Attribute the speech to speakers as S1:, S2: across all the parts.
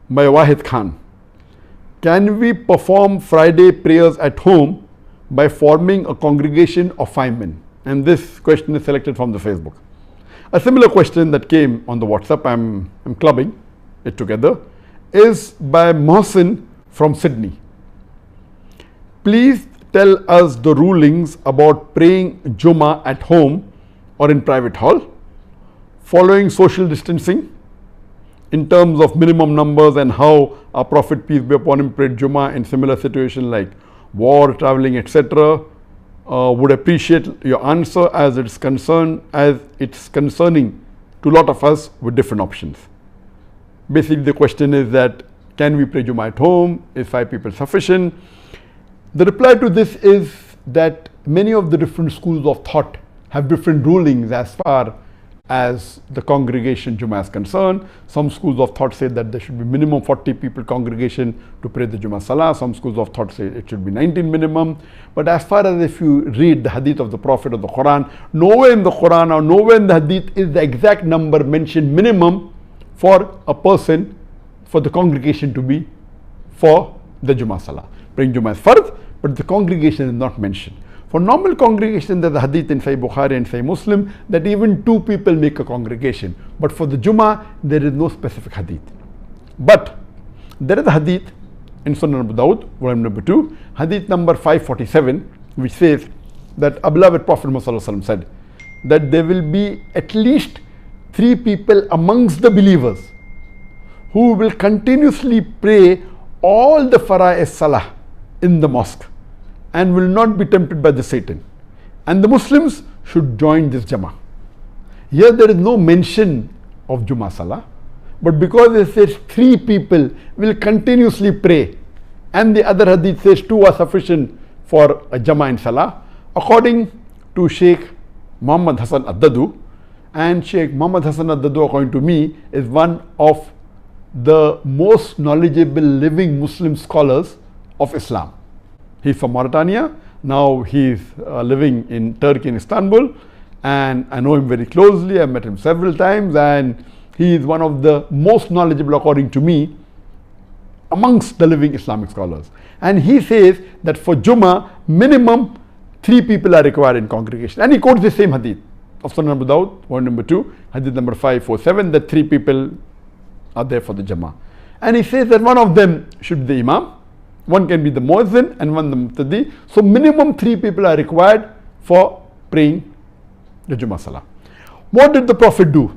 S1: by Wahid Khan. Can we perform Friday prayers at home by forming a congregation of 5 men? And this question is selected from the Facebook. A similar question that came on the WhatsApp, I'm clubbing it together, is by Mohsin from Sydney. Please tell us the rulings about praying Jummah at home or in private hall, following social distancing in terms of minimum numbers, and how our Prophet, peace be upon him, prayed Jummah in similar situations like war, traveling, etc. Would appreciate your answer as it's concerning to a lot of us with different options. Basically the question is that, can we pray Jummah at home? Is 5 people sufficient? The reply to this is that many of the different schools of thought have different rulings as far as the congregation Jummah is concerned. Some schools of thought say that there should be minimum 40 people congregation to pray the Jumu'ah Salaah. Some schools of thought say it should be 19 minimum. But as far as if you read the hadith of the Prophet or the Quran, nowhere in the Quran or nowhere in the hadith is the exact number mentioned minimum for a person, for the congregation to be for the Jumu'ah Salaah. Praying Jummah is fard, but the congregation is not mentioned. For normal congregation, there's a hadith in Sahih Bukhari and Sahih Muslim that even 2 people make a congregation. But for the Jummah, there is no specific hadith. But there is a hadith in Sunan Abu Dawud, volume number 2, hadith number 547, which says that our beloved Prophet Muhammad said that there will be at least 3 people amongst the believers who will continuously pray all the Fara'is Salah in the mosque and will not be tempted by the Satan. And the Muslims should join this Jama'ah. Here there is no mention of Jumu'ah Salah, but because it says 3 people will continuously pray, and the other hadith says 2 are sufficient for a Jama'ah in Salah, according to Sheikh Muhammad Hassan Ad-Dadu, and Sheikh Muhammad Hassan Ad-Dadu, according to me, is one of the most knowledgeable living Muslim scholars of Islam. He's from Mauritania. Now he's living in Turkey, in Istanbul, and I know him very closely. I've met him several times, and he is one of the most knowledgeable, according to me, amongst the living Islamic scholars. And he says that for Jummah, minimum 3 people are required in congregation. And he quotes the same hadith of Sunan Abu Dawud, volume number 2, hadith number 547, that 3 people are there for the Jama'ah. And he says that one of them should be the Imam, one can be the Muezzin, and one the Muqtadi. So minimum 3 people are required for praying the Jumu'ah Salah. What did the Prophet do?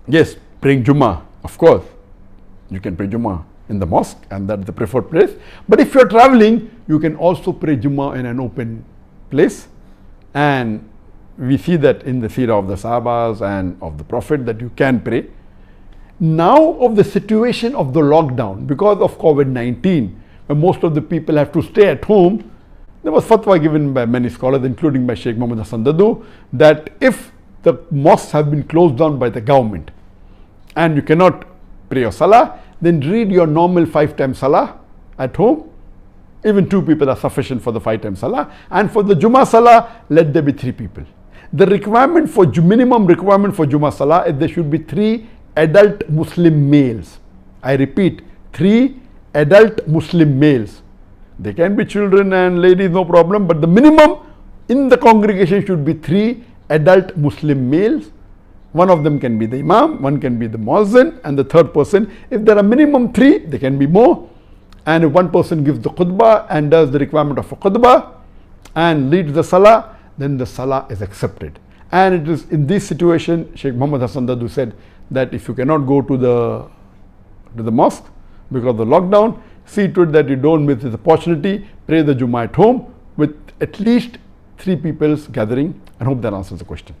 S1: Yes, praying Jummah, of course. You can pray Jummah in the mosque, and that's the preferred place. But if you're traveling, you can also pray Jummah in an open place. And we see that in the seerah of the Sahabas and of the Prophet that you can pray. Now of the situation of the lockdown, because of COVID-19, when most of the people have to stay at home, there was fatwa given by many scholars, including by Sheikh Muhammad Hassan Dadu, that if the mosques have been closed down by the government and you cannot pray your salah, then read your normal 5 times salah at home. Even 2 people are sufficient for the 5 times salah. And for the Jumu'ah Salah, let there be 3 people. The requirement for minimum requirement for Jumu'ah Salah is there should be 3 adult Muslim males. I repeat, 3 adult Muslim males. They can be children and ladies, no problem, but the minimum in the congregation should be 3 adult Muslim males. One of them can be the Imam, one can be the Muazzin, and the 3rd person. If there are minimum 3, there can be more. And if one person gives the khutbah and does the requirement of a khutbah and leads the salah, then the salah is accepted. And it is in this situation, Sheikh Muhammad Hassan Dadu said that if you cannot go to the mosque because of the lockdown, see to it that you don't miss this opportunity. Pray the Jummah at home with at least 3 people's gathering. I hope that answers the question.